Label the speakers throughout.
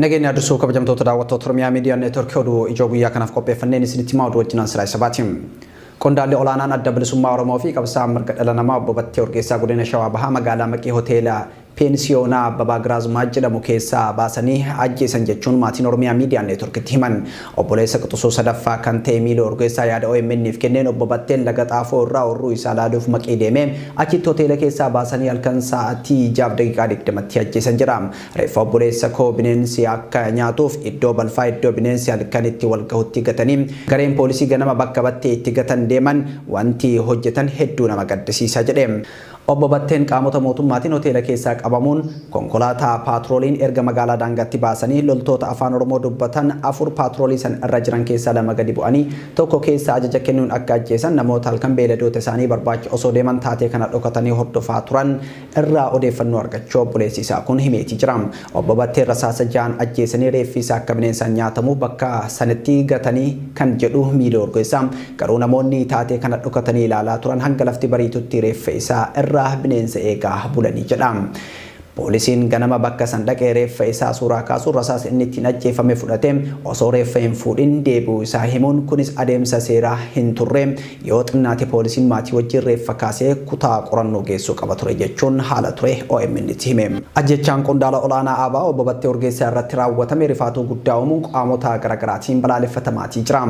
Speaker 1: Nageenya dursuu kabajamtoota daawwattoota Oromiyaa Miidiyaa Neetwoorkii oduu ijoo guyyaa kanaaf qopheeffanneen isinitti himaa oduu wajjinaan siraa isabaatiin. Qondaalli olaanaan adda bilisummaa Oromoo fi qabsaa mirga dhala namaa obbo Battee Urgeessaa godina Shawaa Bahaa magaalaa Maqii hoteela Pensiyoonaa Abbabaa Giraazmaa jedhamu keessaa baasanii ajjeesan jechuun maatiin Oromiyaa Miidiyaa Neetwoorkiitti himan. Obboleessa Quxisuu sadaffaa kan ta'e Miiloo Urgeessaa yaada OMN'if kenneen obbo Batteen laga Xaafoo irraa orruu isaa laaluuf Maqii deemee achitti hoteela keessaa baasanii halkan sa'aatii 6:20tti ajjeesan jedha. Reeffa obboleessa koo bineensi akka nyaatuuf iddoo balfaa iddoo bineensi halkan itti wal gahutti gatanii gareen poolisii ganama bakka Battee itti gatan deeman wanti hojjetan hedduu nama gaddisiisa jedhe. Obbo Batteen qaamota mootummaatiin hoteela keessaa qabamuun konkolaataa paatrooliin erga magaalaa daangaatti baasanii loltoota afaan Oromoo dubbatan 4 paatroolii san irra jiran keessaa 2 gadi bu'anii tokko keessa ajaja kennuun akka ajjeesan namoota halkan beeladoota isaanii barbaacha osoo deeman taatee kana dhokatanii hordofaa turan irraa odeeffannoo argachuu obboleessi isaa kun himeetii jira. Obbo Batteen rasaasa jaan ajjeesanii reeffi isaa akka bineensaan nyaatamu bakka sanatti gatanii kan jedhu Miiloo Urgeessaa garuu namoonni taatee kana dhokatanii ilaalaa turan hanga lafti bariitutti reeffa isaa irraa bineensa eegaa bulanii jedha. Poolisiin ganama bakka san dhaqee reeffa isaa suuraa kaasuun rasaasa inni ittiin ajjeefame fudhatee osoo reeffa hin fuudhin deebi'uu isaa himuun kunis adeemsa seeraa hin turre yoo xinnaate poolisiin maatii wajjin reeffa kaasee kutaa qorannoo geessuu qaba ture jechuun haala ture OMN'tti hime. Ajjechaan qondaala olaanaa ABO obbo Battee Urgeessaa irratti raawwatame rifaatuu guddaa uumuun qaamota garaagaraatiin balaaleffatamaatii jira.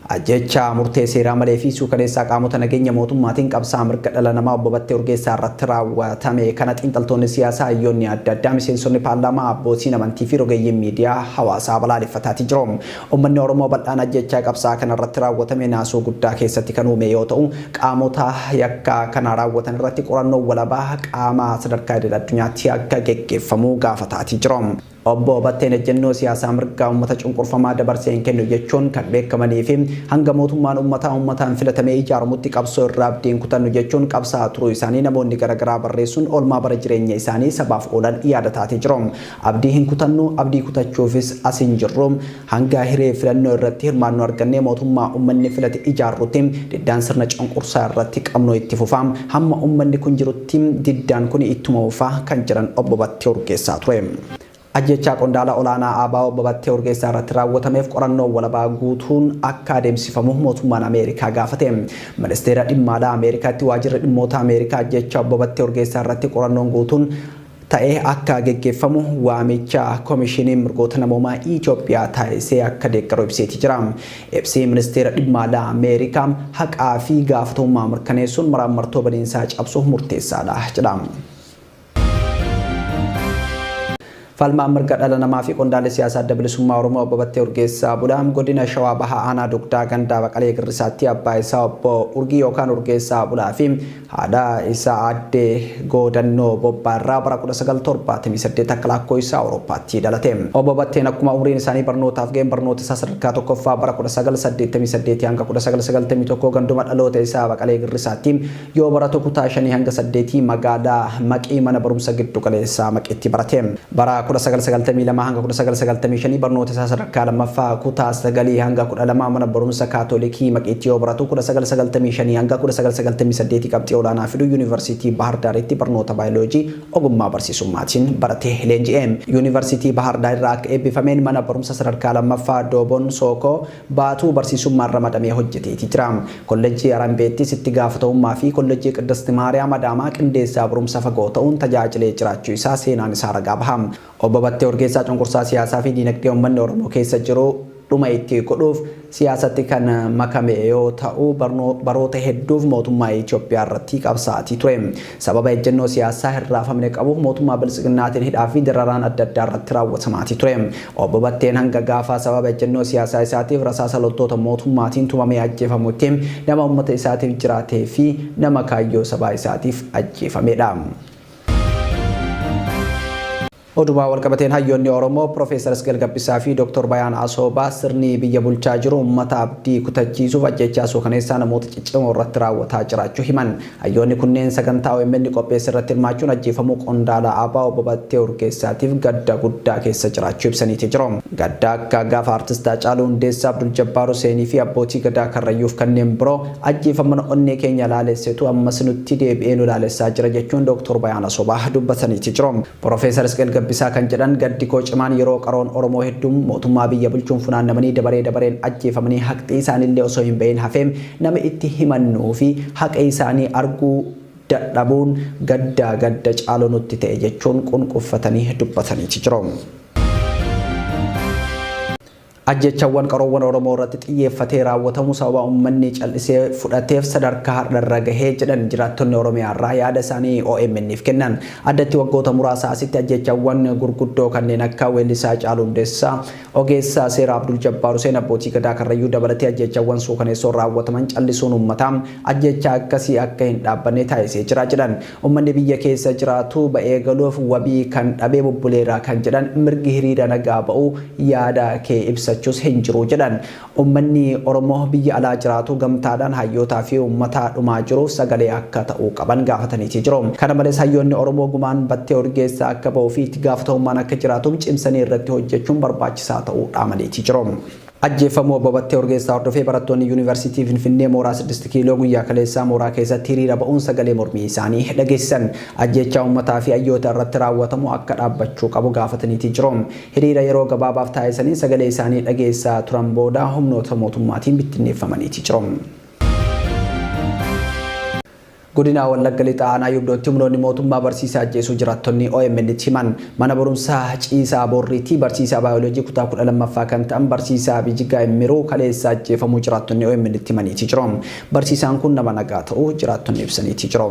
Speaker 1: Ajjecha murtee seeraa malee fi suukaneessaa qaamota nageenya mootummaatiin qabsaa mirga dhala namaa obbo Battee Urgeessaa irratti raawwatame kana xiinxaltoonni siyaasaa hayyoonni adda addaa miseensonni paarlaamaa abbootiin amantii fi rogeeyyiin miidiyaa hawaasaa balaaleffataatii jiru. Uummanni Oromoo bal'aan ajjechaa qabsaa kana irratti raawwatame naasuu guddaa keessatti kan uume yoo ta'u qaamota yakka kana raawwatan irratti qorannoo walabaa qaama sadarkaa idil addunyaatti akka geggeeffamu gaafataatii jiru. Obbo Batteen ejjennoo siyaasaa mirgaa uummata cunqurfamaa dabarsee hin kennu jechuun kan beekamanii fi hanga mootummaan uummataan filatamee ijaaramutti qabsoo irraa abdiin kutannu jechuun qabsaa turuu isaanii namoonni garaagaraa barreessuun oolmaa bara jireenya isaanii sabaaf oolan yaadataatee jiru. Abdii hin kutannu abdii kutachuufis as hin jirru hanga hiree filannoo irratti hirmaannoo argannee mootummaa uummanni filate ijaarrutti diddaan sirna cunqursaa irratti qabnoo itti fufaa hamma uummanni kun jirutti diddaan kun ittuma fufaa kan jiran obbo Battee Urgeessaa ture. Ajjechaa qondaala olaanaa ABO obbo Battee Urgeessaa irratti raawwatameef qorannoo walabaa guutuun akka adeemsifamu mootummaan Ameerikaa gaafate. Ministeera dhimma alaa Ameerikaatti waajjirri dhimmoota Ameerikaa ajjechaa obbo Battee Urgeessaa irratti qorannoon guutuun ta'ee akka geggeeffamu waamicha komishinii mirgoota namoomaa Itoophiyaa taasisee akka deeggaru ibseeti jira. Ibsi ministeera dhimma alaa Ameerikaa haqaa fi gaafatamummaa mirkaneessuun maraamartoo badiinsaa cabsuuf murteessaadha jedha. Falmaan mirga dhala namaa fi qondaalee siyaasaa adda bilisummaa Oromoo obbo Battee Urgeessaa Budaam godina Shawaa Bahaa aanaa Dugdaa gandaa Baqalee Girrisaatti abbaa isaa obbo Urgii yookaan Urgeessaa Bulaa fi haadha isaa aadde Goodannoo Bobbaarraa bara 1978 akka lakkoofsa Awurooppaatti dhalate. Obbo Batteen akkuma umriin isaanii barnootaaf ga'een barnoota isaa sadarkaa tokkoffaa bara 1988 hanga 1991 ganduma dhaloota isaa Baqalee Girrisaatti yoo baratu kutaa 5 hanga 8 magaalaa Maqii mana barumsa giddu galeessaa Maqiitti barate. Bara 1992 hanga 1995 barnoota isaa sadarkaa lammaffaa kutaa 9 hanga 12 mana barumsa kaatolikii Maqiitti yoo baratu 1995 hanga 1998 qabxii olaanaa fidu yuunivarsiitii Bahar Daaritti barnoota baayoloojii ogummaa barsiisummaatiin barate leenji'e. Yuunivarsiitii Bahar Daar irraa akka eebbifameen mana barumsa sadarkaa lammaffaa Doobon Sookoo baatuu barsiisummaan ramadamee hojjeteeti jira. Kolleejjii Arambeettis itti gaafatamummaa fi kolleejjii Qiddist Maariyaam Adaamaa qindeessaa barumsa fagoo ta'uun tajaajilee jiraachuu isaa seenaan isaa ragaa baha. Obbo Battee Urgeessaa cunqursaa siyaasaa fi diinagdee uummanni Oromoo keessa jiru dhuma itti godhuuf siyaasatti kan makame yoo ta'u baroota hedduuf mootummaa Itoophiyaa irratti qabsaa'aa ture. Sababa ejjennoo siyaasaa hirraafamne qabuuf mootummaa bilisiginnaatiin hidhaa fi dararaan adda addaa irratti raawwatamaa ture. Obbo Batteen hanga gaafa sababa ejjennoo siyaasaa isaatiif rasaasa loltoota mootummaatiin tumamee ajjeefamutti nama uummata isaatiif jiraatee fi nama kaayyoo sabaa isaatiif ajjeefamedha. Oduma walqabateen hayyoonni Oromoo Profeesar Isqeel Gabbisaa fi Dr. Bayaan Asoobaa sirni biyya bulchaa jiru uummata abdii kutachiisuuf ajjechaa suukaneessaa namoota ciccimoo irratti raawwataa jiraachuu himan. Hayyoonni kunneen sagantaa OMN qopheesse irratti hirmaachuun ajjeefamuu qondaala ABO obbo Battee Urgeessaatiif gadda guddaa keessa jiraachuu ibsaniiti jiru. Gadda akka gaafa artist Haacaaluu Hundeessaa, Abdul Jabbaar Huseenii fi abbootii gadaa Karrayyuuf kanneen biroo ajjeefaman onnee keenya laalessetu ammas nutti deebi'ee nu laalessaa jira jechuun Dr. Bayaan Asoobaa dubbataniiti jiru. Profeesar Isqeel gabbisaa kan jedhan gaddi koo cimaan yeroo qaroon Oromoo hedduun mootummaa biyya bulchuun funaannamanii dabareen ajjeefamanii haqxii isaaniillee osoo hin bahin hafeem nama itti himannuu fi haqa isaanii arguu dadhabuun gadda caaloo nutti ta'e jechuun qunquffatanii dubbatanii jiru. Ajjechawwan qaroowwan Oromoo irratti xiyyeeffatee raawwatamu sababa uummanni callisee fudhateef sadarkaa har'arra gahee jedhan jiraattonni Oromiyaa irraa yaada isaanii OMN'if kennan. Addatti waggoota muraasa asitti ajjechawwan gurguddoo kanneen akka weellisaa Caaluu Hundeessaa, ogeessaa seeraa Abdul Jabbaar Huseen Abbootii Gadaa Karrayyuu dabalatee ajjechawwan suukaneessoo raawwataman callisuun uummataa ajjecha akkasii akka hin dhaabbanne taasisee jira jedhan. Uummanni biyya keessa jiraatu ba'ee galuuf wabii kan dhabee bubbuleeraa kan jedhan mirgi hiriira nagaa ba'uu yaada kee ibsa chus hinjiru jedhan. Ummanni Oromoo biyya alaa jiraatu gamtaadhaan hayyootaa fi uummataa dhumaa jiruuf sagalee akka ta'uu qaban gaafatanii jiru. Kana malees hayyoonni Oromoo gumaan battee Urgeessaa akka ba'uu fi itti gaafatamummaan akka jiraatuuf cimsanii irratti hojjechuun barbaachisaa ta'uu dhaamanii jiru. Ajjeefamuu obbo Battee Urgeessaa hordofee barattoonni Yuunivarsiitii Finfinnee mooraa 6 kiiloo guyyaa kaleessaa mooraa keessatti hiriira ba'uun sagalee mormii isaanii dhageessisan. Ajjechaa uummataa fi hayyoota irratti raawwatamu akka dhaabbachuu qabu gaafatanii jiru. Hiriira yeroo gabaabaaf taasisanii sagalee isaanii dhageessaa turan booda humnoota mootummaatiin bittinneeffamanii jiru. Godina Wallagga Lixaa aanaa Yubdootti humnoonni mootummaa barsiisaa ajjeesuu jiraattonni OMN himan. Mana barumsaa Ciisaa Boorriitti barsiisaa baayoloojii kutaa 12ffaa kan ta'an barsiisaa Bijigaa Immiruu kaleessa ajjeefamuu jiraattonni OMN himanii jiru. Barsiisaan kun nama nagaa ta'uu jiraattonni ibsanii jiru.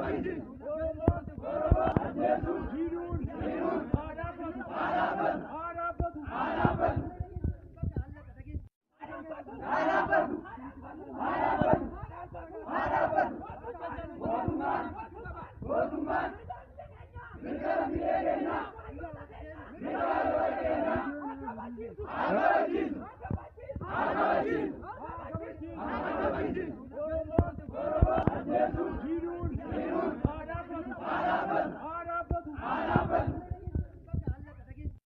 Speaker 2: Thank you.